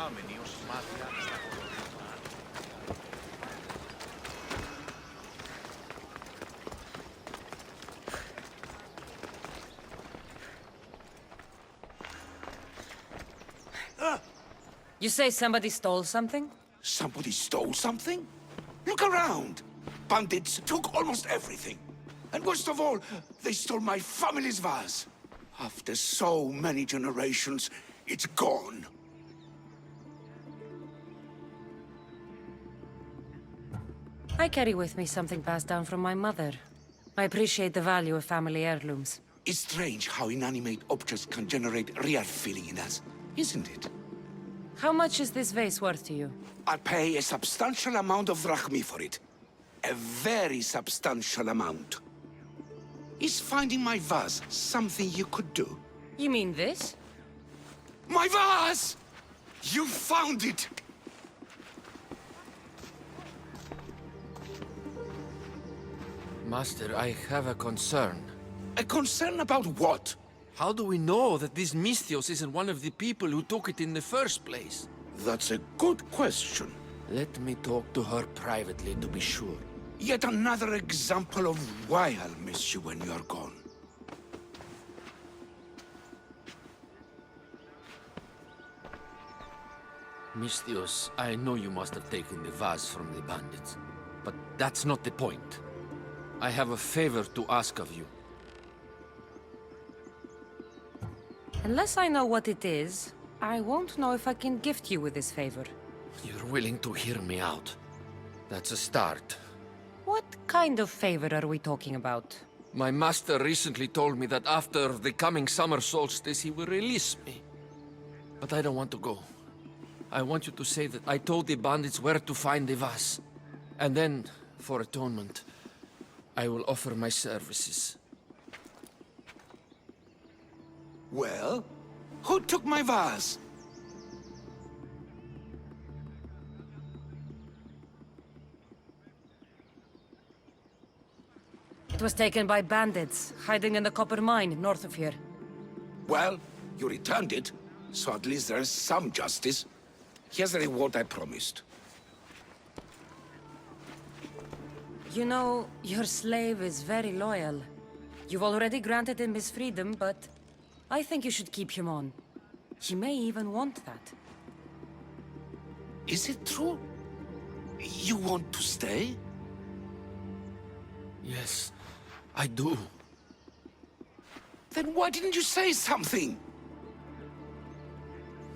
υποτιμάμενοι ως μάτια στα χωροτύπα. You say somebody stole something? Somebody stole something? Look around! Bandits took almost everything. And worst of all, they stole my family's vase. After so many generations, it's gone. I carry with me something passed down from my mother. I appreciate the value of family heirlooms. It's strange how inanimate objects can generate real feeling in us, isn't it? How much is this vase worth to you? I'll pay a substantial amount of drachmi for it. A very substantial amount. Is finding my vase something you could do? You mean this? My vase! You found it! Master, I have a concern. A concern about what? How do we know that this Misthios isn't one of the people who took it in the first place? That's a good question. Let me talk to her privately to be sure. Yet another example of why I'll miss you when you're gone. Misthios, I know you must have taken the vase from the bandits, but that's not the point. I have a favor to ask of you. Unless I know what it is, I won't know if I can gift you with this favor. You're willing to hear me out. That's a start. What kind of favor are we talking about? My master recently told me that after the coming summer solstice he will release me. But I don't want to go. I want you to say that I told the bandits where to find the vase. And then, for atonement, I will offer my services. Well, who took my vase? It was taken by bandits, hiding in the copper mine north of here. Well, you returned it, so at least there's some justice. Here's the reward I promised. You know, your slave is very loyal. You've already granted him his freedom, but I think you should keep him on. He may even want that. Is it true? You want to stay? Yes, I do. Then why didn't you say something?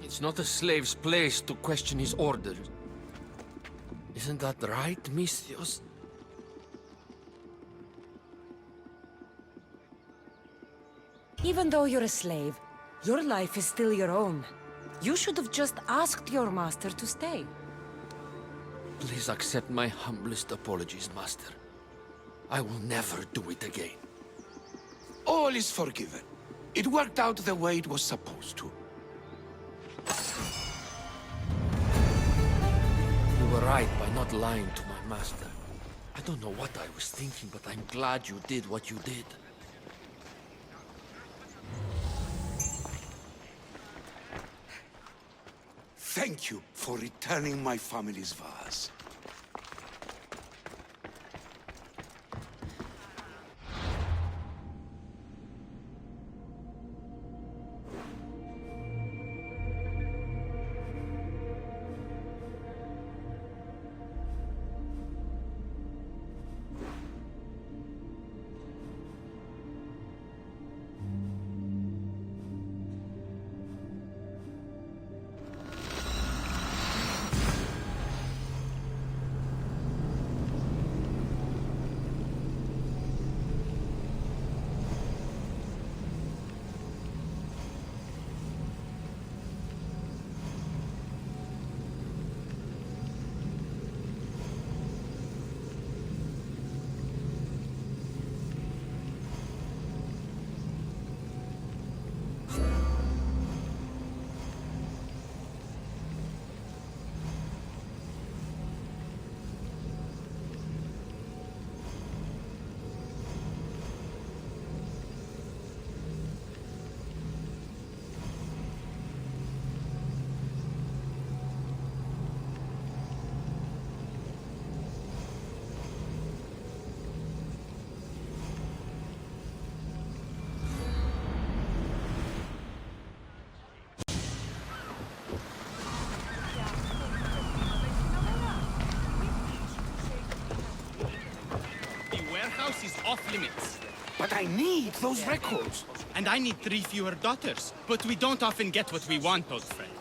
It's not a slave's place to question his orders. Isn't that right, Misthios? Even though you're a slave, your life is still your own. You should have just asked your master to stay. Please accept my humblest apologies, Master. I will never do it again. All is forgiven. It worked out the way it was supposed to. You were right by not lying to my master. I don't know what I was thinking, but I'm glad you did what you did. Thank you for returning my family's vase. house is off limits. But I need those records. And I need 3 fewer daughters. But we don't often get what we want, old friend.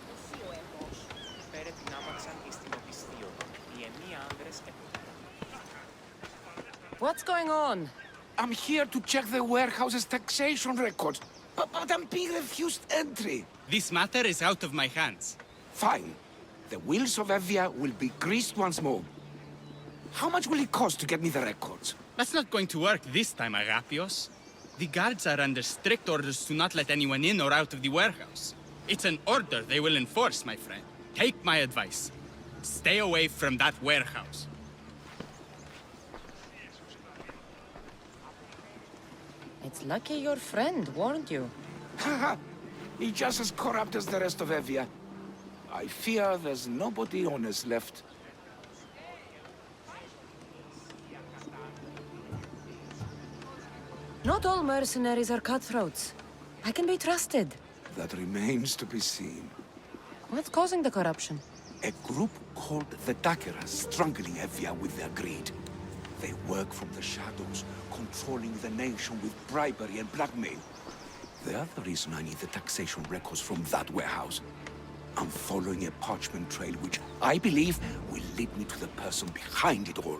What's going on? I'm here to check the warehouse's taxation records. But I'm being refused entry. This matter is out of my hands. Fine. The wheels of Evia will be greased once more. How much will it cost to get me the records? That's not going to work this time, Agapios. The guards are under strict orders to not let anyone in or out of the warehouse. It's an order they will enforce, my friend. Take my advice. Stay away from that warehouse. It's lucky your friend warned you. Haha. He's just as corrupt as the rest of Evia. I fear there's nobody honest left. Not all mercenaries are cutthroats. I can be trusted. That remains to be seen. What's causing the corruption? A group called the Dakeras strangling Evia with their greed. They work from the shadows, controlling the nation with bribery and blackmail. The other reason I need the taxation records from that warehouse. I'm following a parchment trail which I believe will lead me to the person behind it all.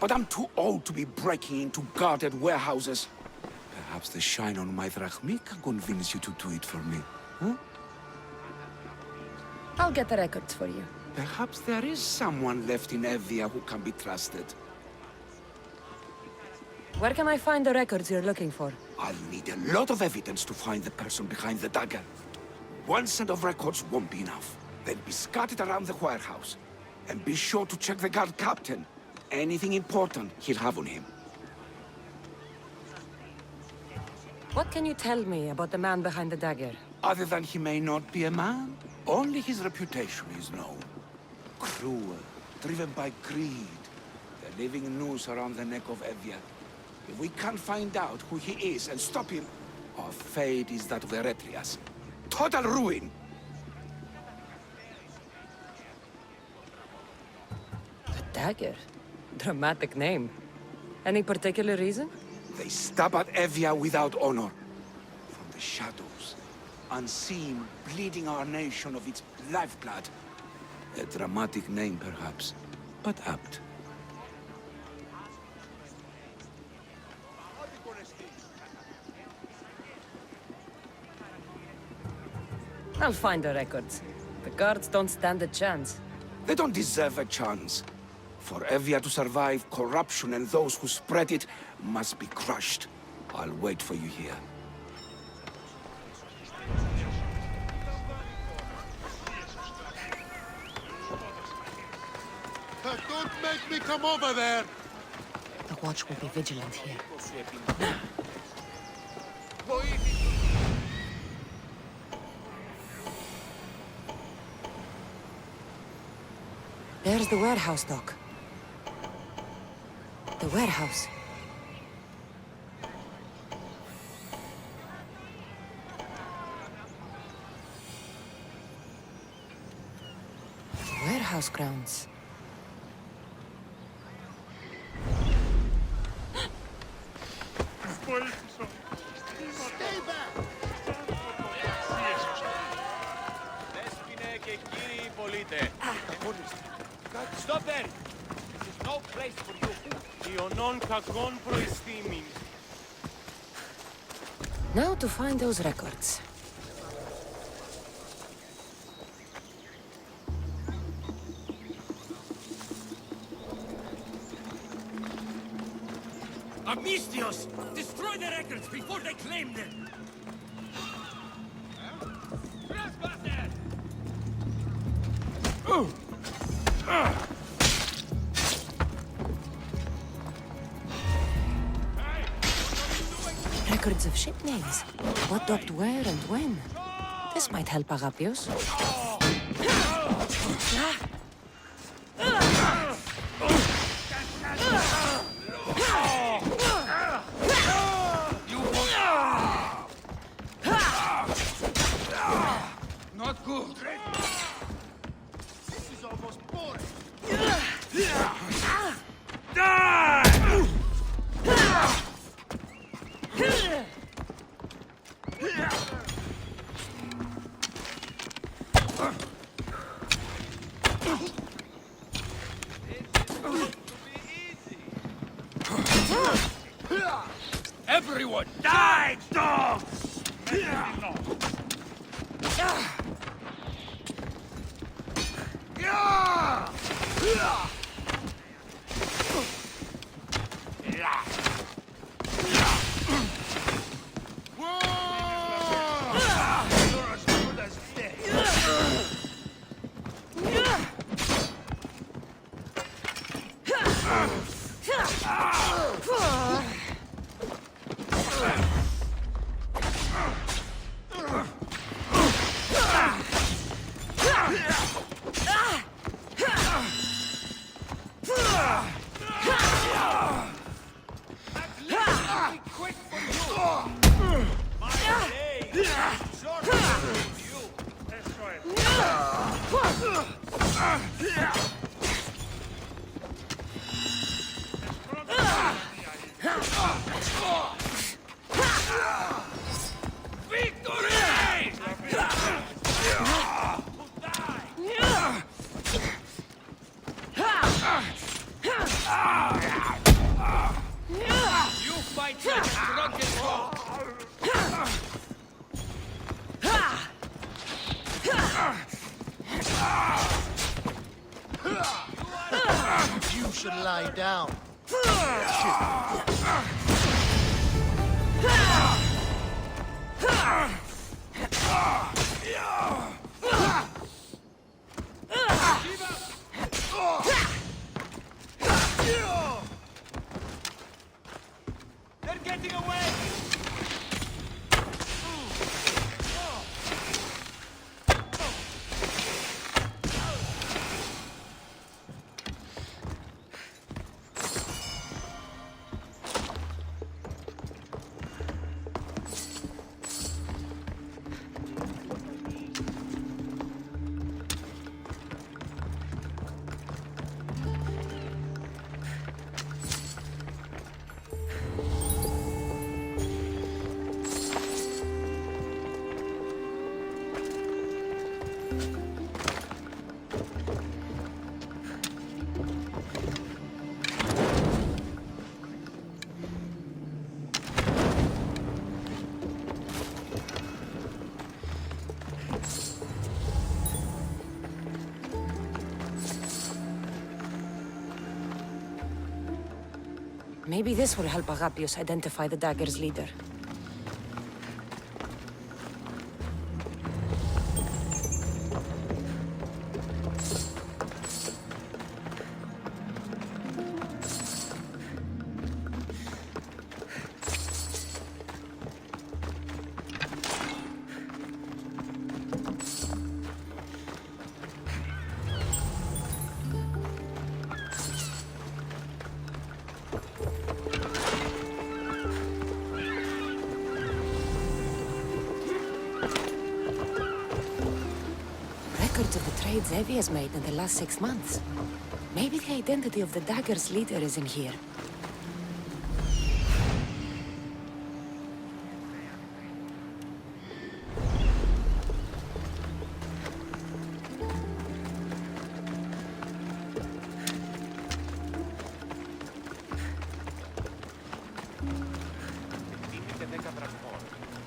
But I'm too old to be breaking into guarded warehouses. Perhaps the shine on my drachmi can convince you to do it for me, huh? I'll get the records for you. Perhaps there is someone left in Evia who can be trusted. Where can I find the records you're looking for? I'll need a lot of evidence to find the person behind the dagger. One set of records won't be enough. They'll be scattered around the warehouse. And be sure to check the guard captain. Anything important he'll have on him. What can you tell me about the man behind the dagger? Other than he may not be a man, only his reputation is known. Cruel, driven by greed. The living noose around the neck of Evia. If we can't find out who he is and stop him, our fate is that of Eretrias. Total ruin! The dagger? Dramatic name. Any particular reason? They stab at Evia without honor. From the shadows, unseen, bleeding our nation of its lifeblood. A dramatic name, perhaps, but apt. I'll find the records. The guards don't stand a chance. They don't deserve a chance. For Evia to survive, corruption and those who spread it must be crushed. I'll wait for you here. Don't make me come over there! The watch will be vigilant here. There's the warehouse, Doc. The warehouse. Warehouse grounds. Stop there! This is no place for you. Ionon kakon proistimin. Now to find those records. Amnistios! Destroy the records before they claim them! Records of ship names. What docked where and when. This might help Agapios. Not good. This is almost boring! Die! Everyone, die, dogs! You fight like drunken dogs! You should lie down. They're getting away! Maybe this will help Agapios identify the dagger's leader. Records of the trade Zevi has made in the last 6 months. Maybe the identity of the dagger's leader is in here. Δίνετε 10 δραχμών.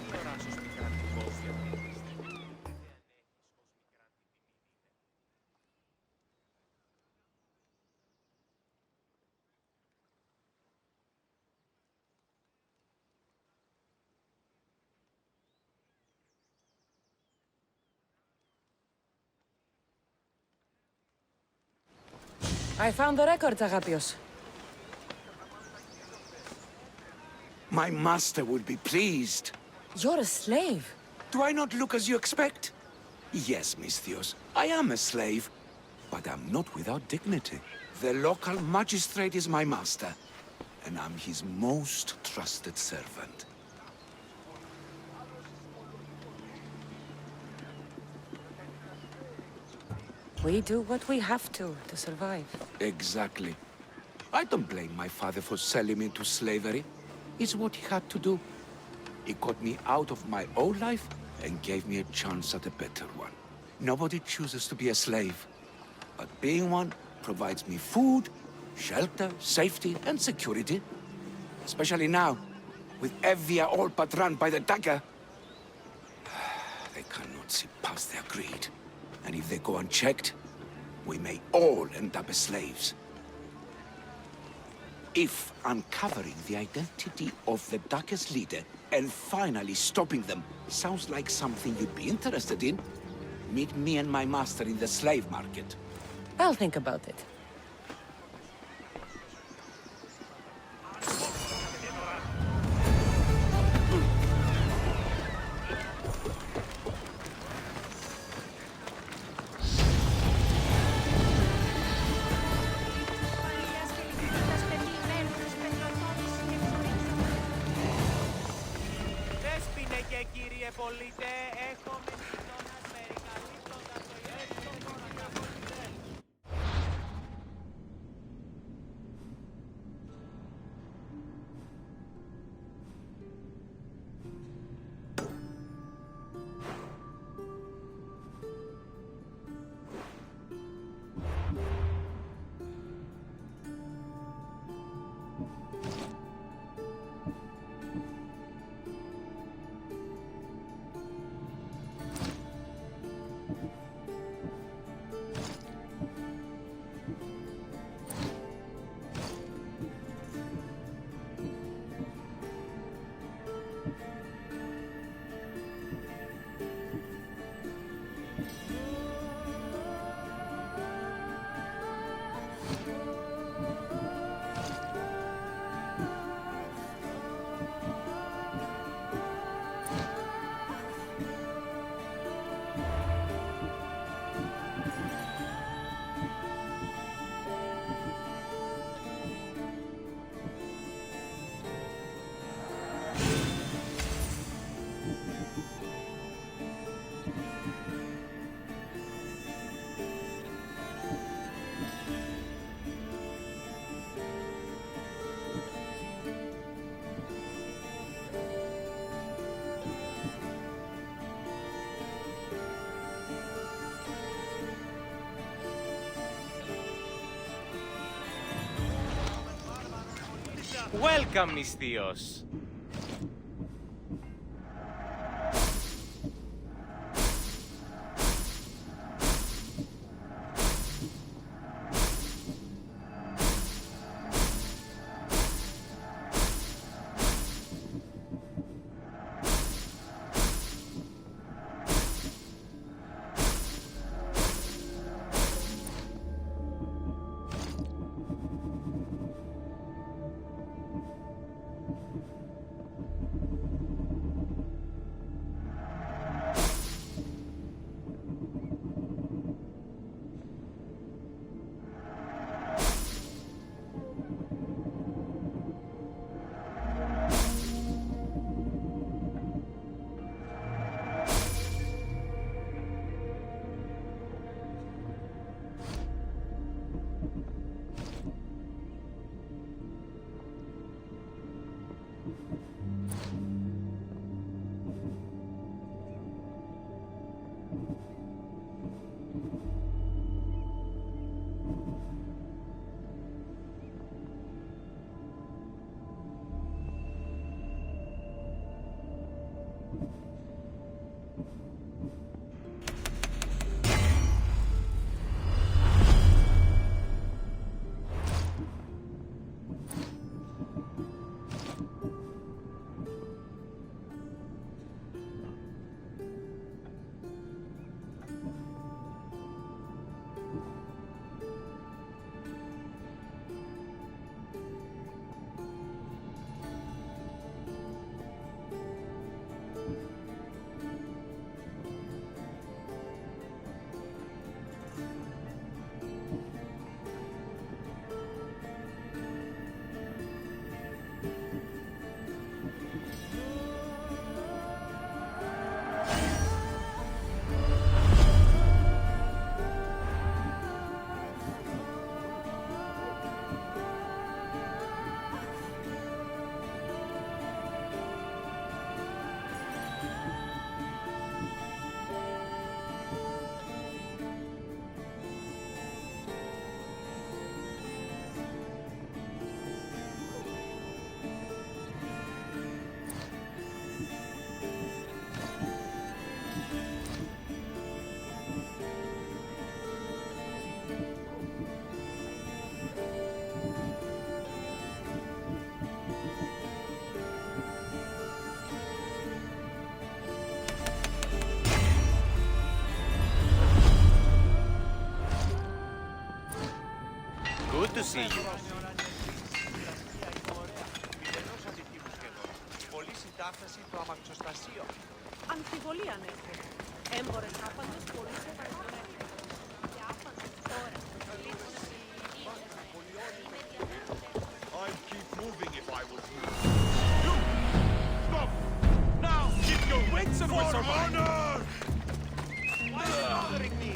Τι ώρα σου σπικράνει κόφια μου. I found the records, Agapios. My master would be pleased. You're a slave. Do I not look as you expect? Yes, Misthios, I am a slave, but I'm not without dignity. The local magistrate is my master, and I'm his most trusted servant. We do what we have to survive. Exactly. I don't blame my father for selling me into slavery. It's what he had to do. He got me out of my old life and gave me a chance at a better one. Nobody chooses to be a slave, but being one provides me food, shelter, safety, and security. Especially now, with Evia all but run by the dagger. They cannot see past their greed. And if they go unchecked, we may all end up as slaves. If uncovering the identity of the Dagger's leader and finally stopping them sounds like something you'd be interested in, meet me and my master in the slave market. I'll think about it. Δέσποινε και κύριε πολίτε, έχουμε κοινώνας περικαλύπτοντας το γεύσο να καθόλυτε. Welcome, Misthios. see you. Πολύ συντάφεση το αμαξοστασίο. Αμφιβολία ανέφερε. Έμπορες άπαντος πολύ σε παρακολουθεί. Και άπαντος τώρα. I'd keep moving if I was you. Stop! Now, keep your wits and whistle. For honor! Why are you bothering me?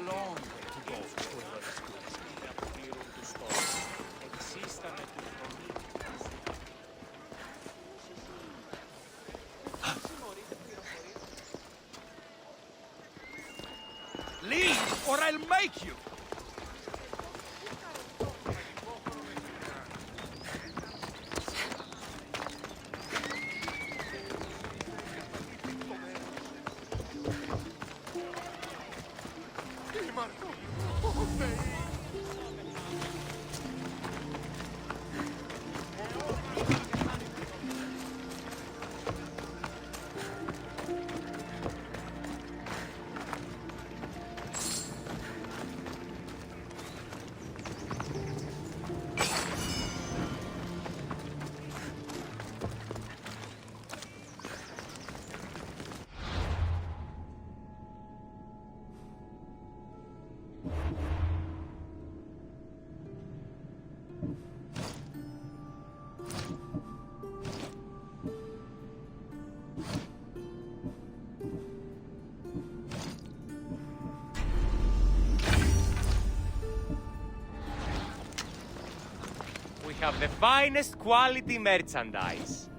long way to go. Leave, or I'll make you! We have the finest quality merchandise.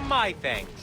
My thanks.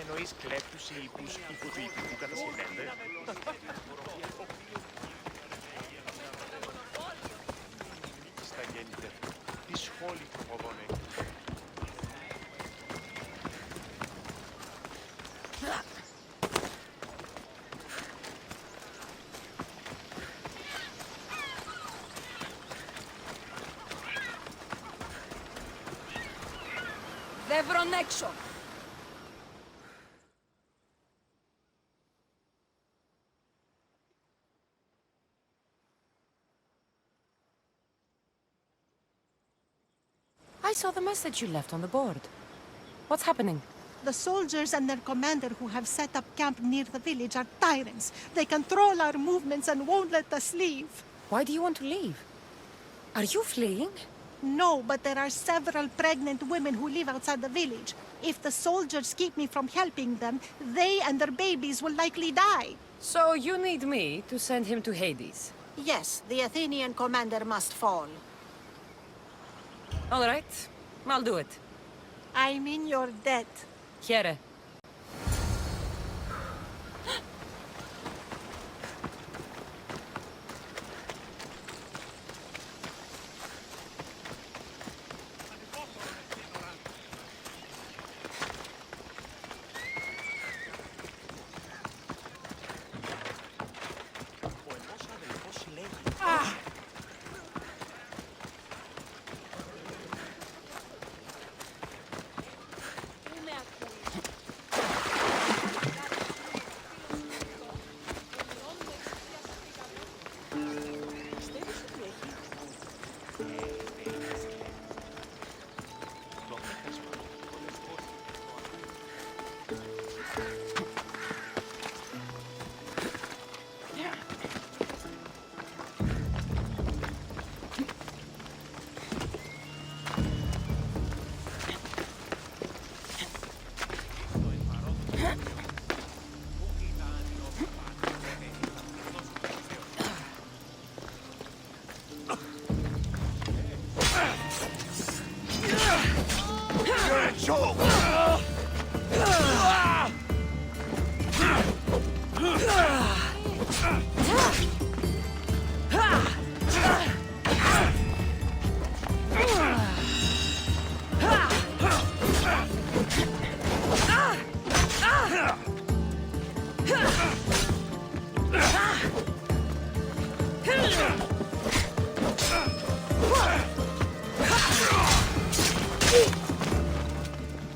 Εννοείς κλέπτους ή οίκους υποτιητικού κατασκευέντε. Στα γέννητε. Τι σχόλοι προποδώνε. Δεν βρουν έξω! I saw the message you left on the board. What's happening? The soldiers and their commander who have set up camp near the village are tyrants. They control our movements and won't let us leave. Why do you want to leave? Are you fleeing? No, but there are several pregnant women who live outside the village. If the soldiers keep me from helping them, they and their babies will likely die. So you need me to send him to Hades? Yes, the Athenian commander must fall. All right, I'll do it. I mean your debt. Here.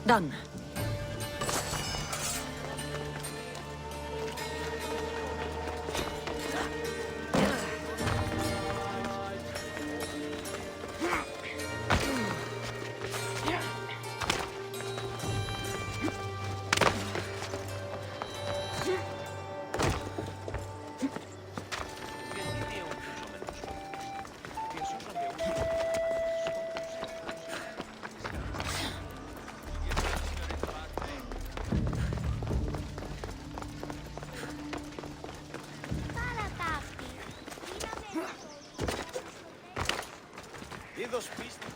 Done. Είδος πίστη.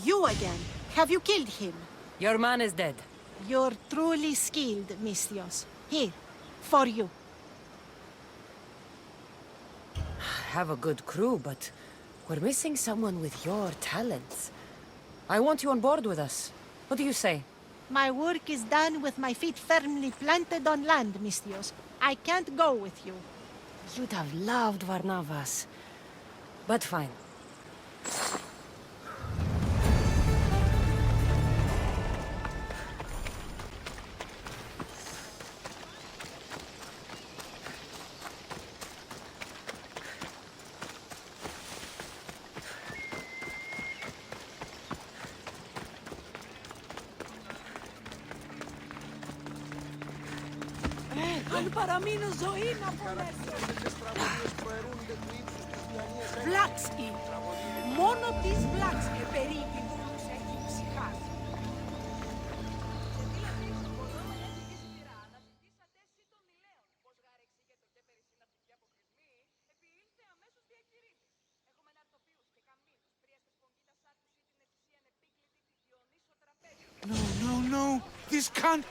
You again. Have you killed him? Your man is dead. You're truly skilled, Misthios. Here, for you. Have a good crew, but we're missing someone with your talents. I want you on board with us. What do you say? My work is done with my feet firmly planted on land, Misthios. I can't go with you. You'd have loved Varnavas. But fine. Αν παραμείνω ζωή να πονέσω. Βλάξκι. Μόνο της Βλάξκι περίπου τους έχει ψυχάσει. No. This can't...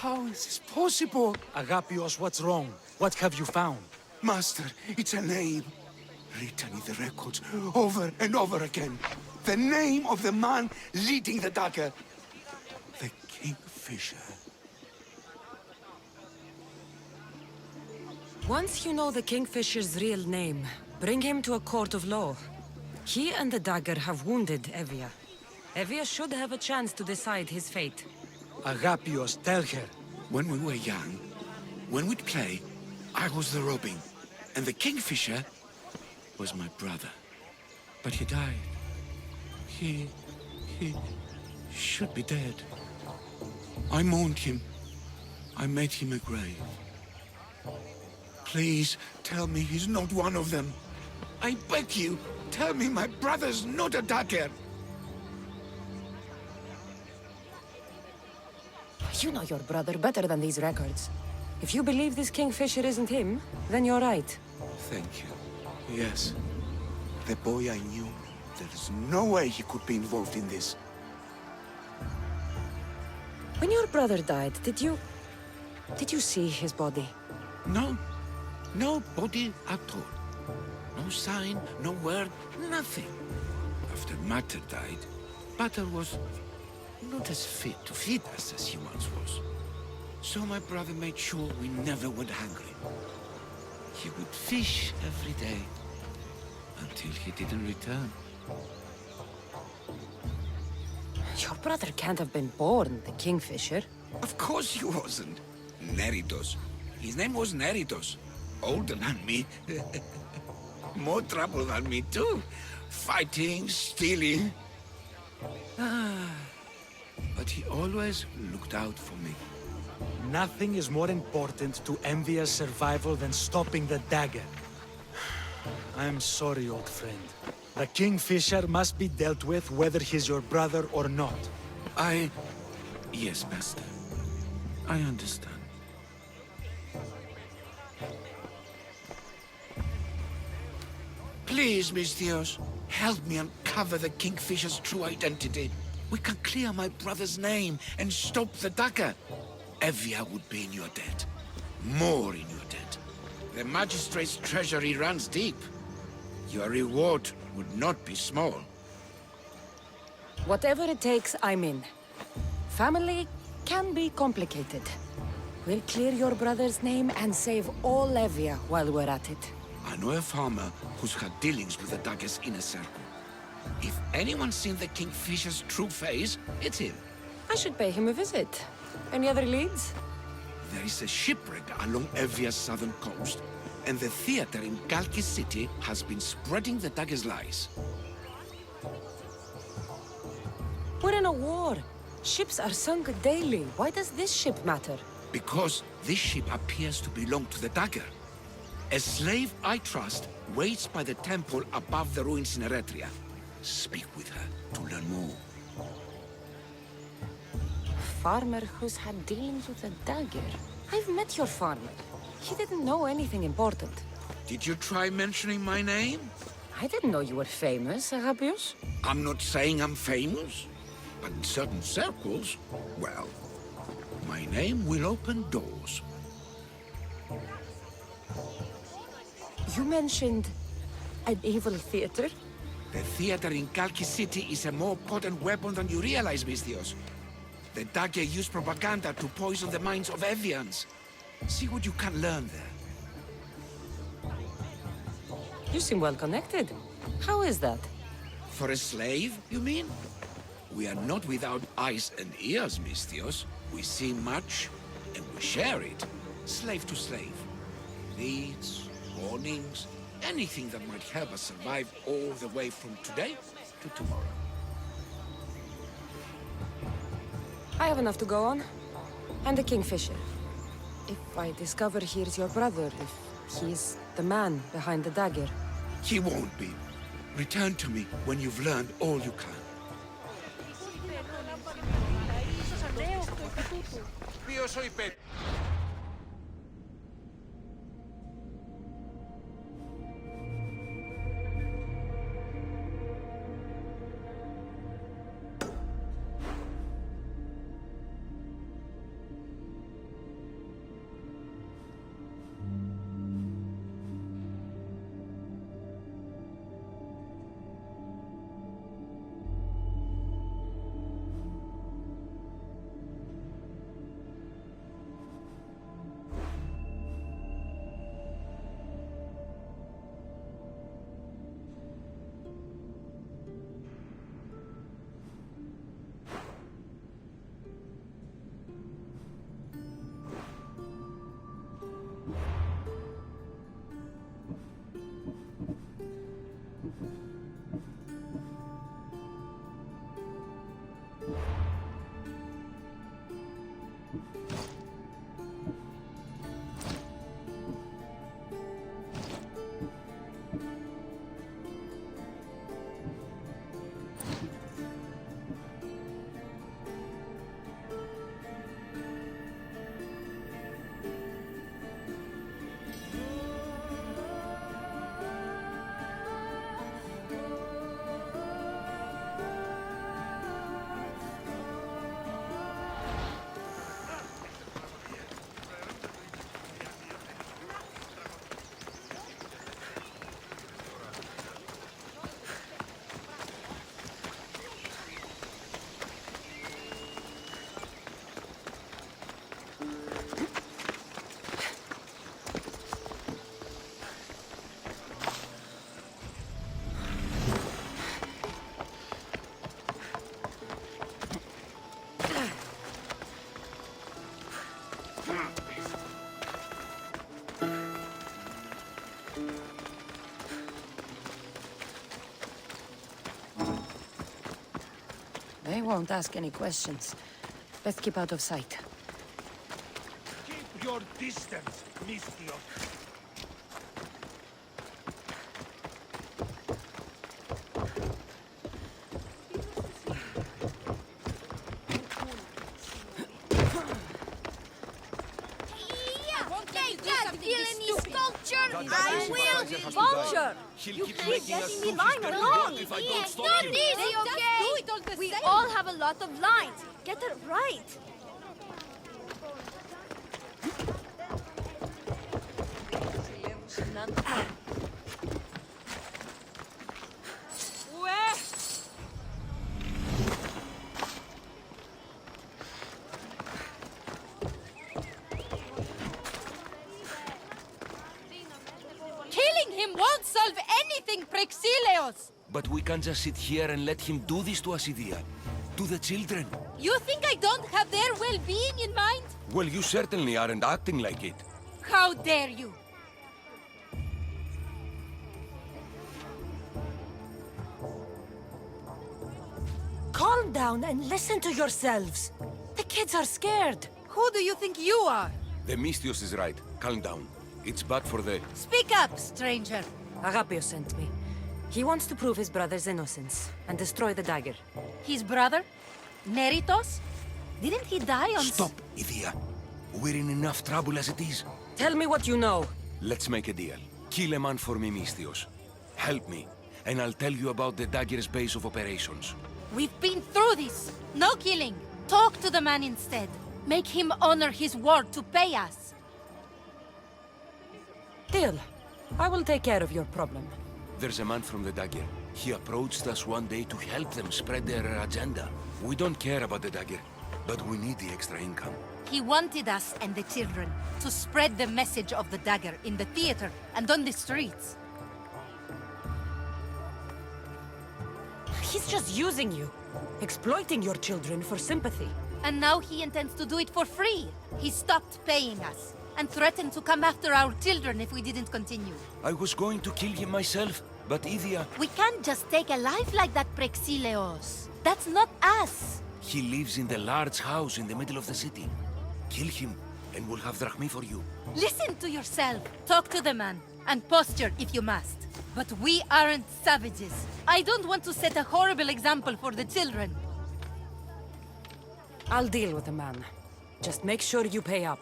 How is this possible? Agapios, what's wrong? What have you found? Master, it's a name. Written in the records over and over again. The name of the man leading the dagger. The Kingfisher. Once you know the Kingfisher's real name, bring him to a court of law. He and the dagger have wounded Evia. Evia should have a chance to decide his fate. Agapios, tell her. When we were young, when we'd play, I was the Robin, and the Kingfisher was my brother. But he died He should be dead. I mourned him. I made him a grave. Please, tell me he's not one of them. I beg you, tell me my brother's not a dagger. You know your brother better than these records. If you believe this Kingfisher isn't him, then you're right. Thank you. Yes. The boy I knew, there's no way he could be involved in this. When your brother died, did you see his body? No. No body at all. No sign, no word, nothing. After Mater died, Butter was not as fit to feed us as he once was. So my brother made sure we never went hungry. He would fish every day, until he didn't return. Your brother can't have been born the Kingfisher. Of course he wasn't. Neritos. His name was Neritos. Older than me. More trouble than me too. Fighting, stealing. But he always looked out for me. Nothing is more important to Envia's survival than stopping the dagger. I'm sorry, old friend. The Kingfisher must be dealt with whether he's your brother or not. Yes, Master. I understand. Please, Misthios, help me uncover the Kingfisher's true identity. We can clear my brother's name and stop the dagger. Evia would be in your debt. More in your debt. The Magistrate's treasury runs deep. Your reward would not be small. Whatever it takes, I'm in. Family can be complicated. We'll clear your brother's name and save all Evia while we're at it. I know a farmer who's had dealings with the dagger's inner circle. If anyone's seen the Kingfisher's true face, it's him. I should pay him a visit. Any other leads? There is a shipwreck along Evia's southern coast, and the theater in Kalki City has been spreading the dagger's lies. We're in a war. Ships are sunk daily. Why does this ship matter? Because this ship appears to belong to the dagger. A slave I trust waits by the temple above the ruins in Eretria. Speak with her to learn more. Farmer who's had dealings with a dagger. I've met your farmer. He didn't know anything important. Did you try mentioning my name? I didn't know you were famous, Agapios. I'm not saying I'm famous, but in certain circles, well, my name will open doors. You mentioned an evil theater? The theater in Kalki City is a more potent weapon than you realize, Misthios. The dagger used propaganda to poison the minds of Evians. See what you can learn there. You seem well connected. How is that? For a slave, you mean? We are not without eyes and ears, Misthios. We see much, and we share it. Slave to slave. Needs, warnings, anything that might help us survive all the way from today to tomorrow. I have enough to go on. And the Kingfisher. If I discover he's your brother, if he's the man behind the dagger. He won't be. Return to me when you've learned all you can. Ποιος ο υπέτειος? They won't ask any questions. Best keep out of sight. Keep your distance, Misthios. I will! Vulture! You keep getting me line wrong! It's not easy, okay? We all have a lot of lines. Get it right. Killing him won't solve anything, Praxilios! But we can't just sit here and let him do this to us, Idia. To the children. You think I don't have their well-being in mind? Well, you certainly aren't acting like it. How dare you! Calm down and listen to yourselves. The kids are scared. Who do you think you are? The Misthios is right. Calm down. It's bad for the... Speak up, stranger. Agapios sent me. He wants to prove his brother's innocence and destroy the dagger. His brother? Neritos? Didn't he die on... Stop, Idia. We're in enough trouble as it is. Tell me what you know. Let's make a deal. Kill a man for me, Misthios. Help me, and I'll tell you about the dagger's base of operations. We've been through this. No killing. Talk to the man instead. Make him honor his word to pay us. Deal. I will take care of your problem. There's a man from the dagger. He approached us one day to help them spread their agenda. We don't care about the dagger, but we need the extra income. He wanted us and the children to spread the message of the dagger in the theater and on the streets. He's just using you. Exploiting your children for sympathy. And now he intends to do it for free. He stopped paying us and threatened to come after our children if we didn't continue. I was going to kill him myself, but Idia... We can't just take a life like that, Praxilios. That's not us. He lives in the large house in the middle of the city. Kill him, and we'll have drachmi for you. Listen to yourself. Talk to the man, and posture if you must. But we aren't savages. I don't want to set a horrible example for the children. I'll deal with the man. Just make sure you pay up.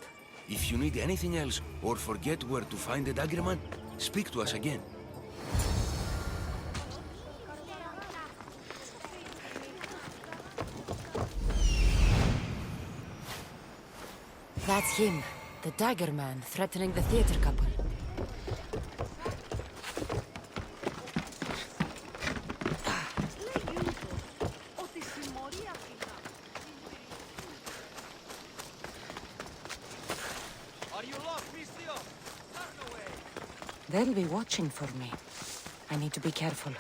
If you need anything else, or forget where to find the dagger man, speak to us again. That's him, the dagger man threatening the theater couple. Are you lost, Misthios? Turn away! They'll be watching for me. I need to be careful.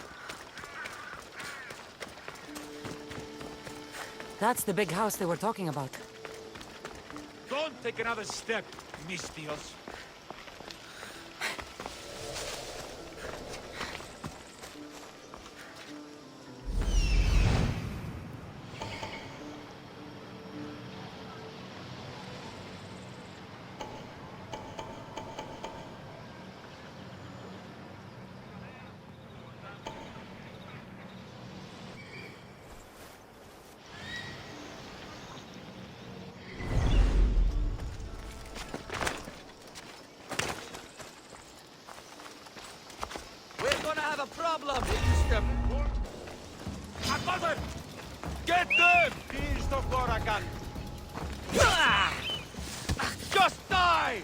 That's the big house they were talking about. Don't take another step, Misthios. We're gonna have a problem! Step forward. Akbazen! Get them! Here's the Goragan. Just die!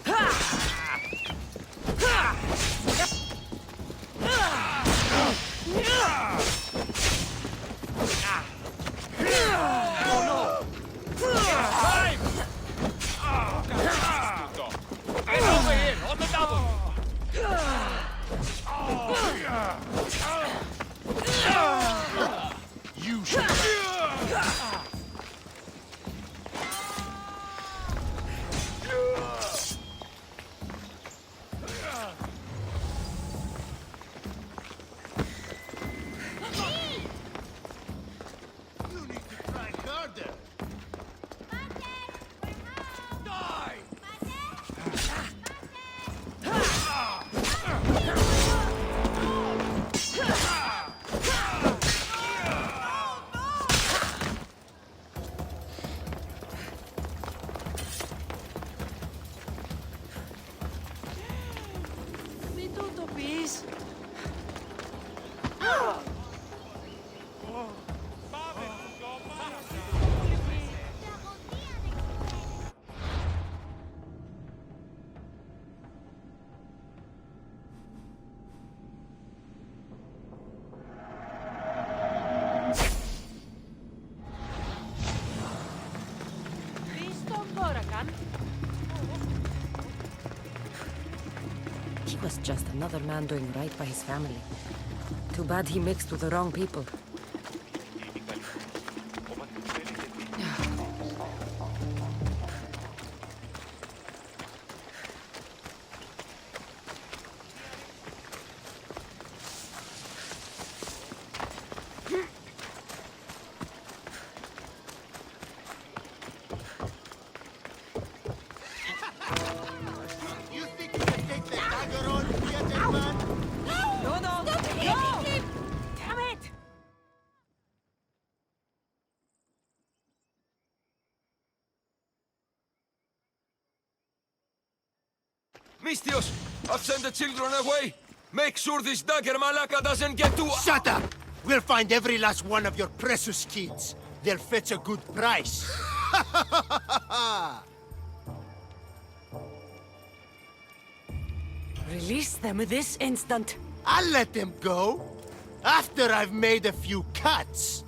Oh no! Time! Get over here, on the double! You should... You need to try was just another man doing right by his family. Too bad he mixed with the wrong people. You think you can take the dagger on, theater man? No, no! Stop hitting him! Damn it! Mistios, I've sent the children away. Make sure this dagger Malaka doesn't get to... Shut up! We'll find every last one of your precious kids. They'll fetch a good price. Release them this instant. I'll let them go. After I've made a few cuts.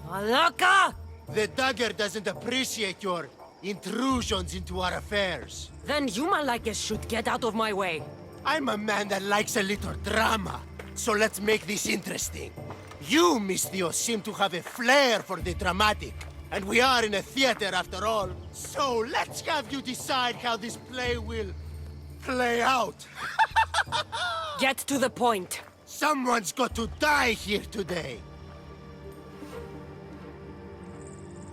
Malaka! The dagger doesn't appreciate your intrusions into our affairs. Then you Malakas should get out of my way. I'm a man that likes a little drama, so let's make this interesting. You, Mistios, seem to have a flair for the dramatic, and we are in a theater after all. So let's have you decide how this play will play out. Get to the point. Someone's got to die here today.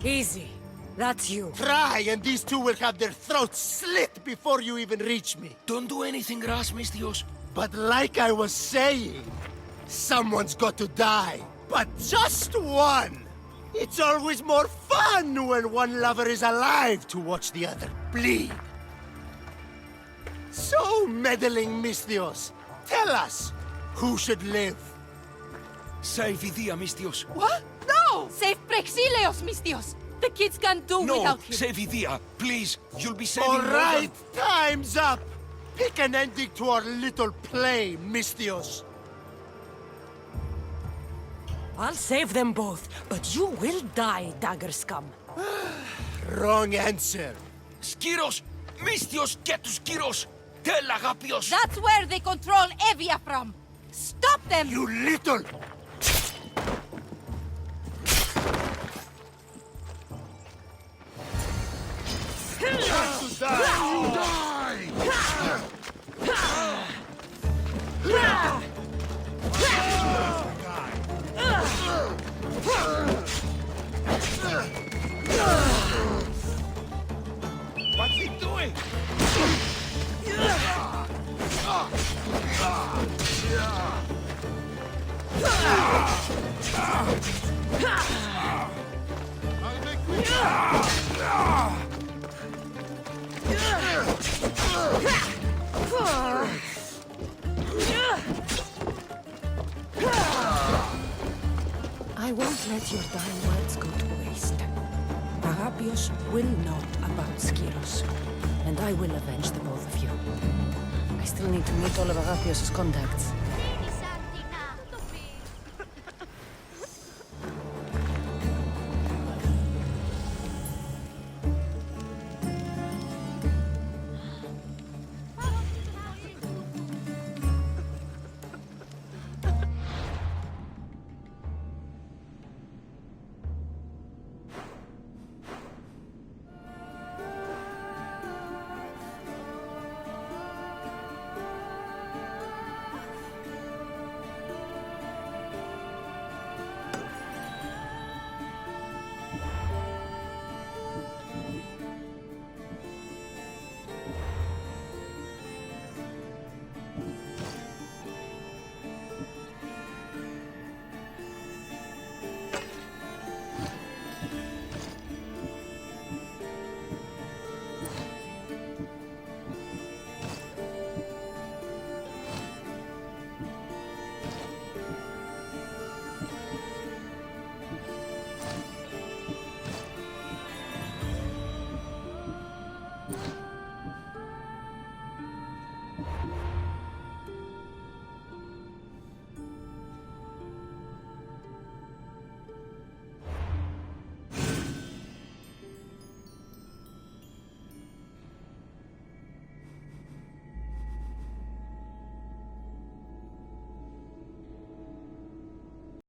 Easy. That's you. Try, and these two will have their throats slit before you even reach me. Don't do anything rash, Mistios. But like I was saying, someone's got to die. But just one! It's always more fun when one lover is alive to watch the other bleed. So, meddling Mistios, tell us, who should live? Save Idia, Mistios. What? No! Save Praxilios, Mistios! The kids can't do No, without him. save Idia. Please, you'll be saving All more right, time's up! Pick an ending to our little play, Mistios. I'll save them both, but you will die, dagger scum. Wrong answer. Skiros! Mistios, get to Skiros! Tell Agapios! That's where they control Evia from. Stop them! You little... What's he doing? I'll make quick. I won't let your dying words go to waste. Agapios will know about Skiros, and I will avenge the both of you. I still need to meet all of Agapios' contacts.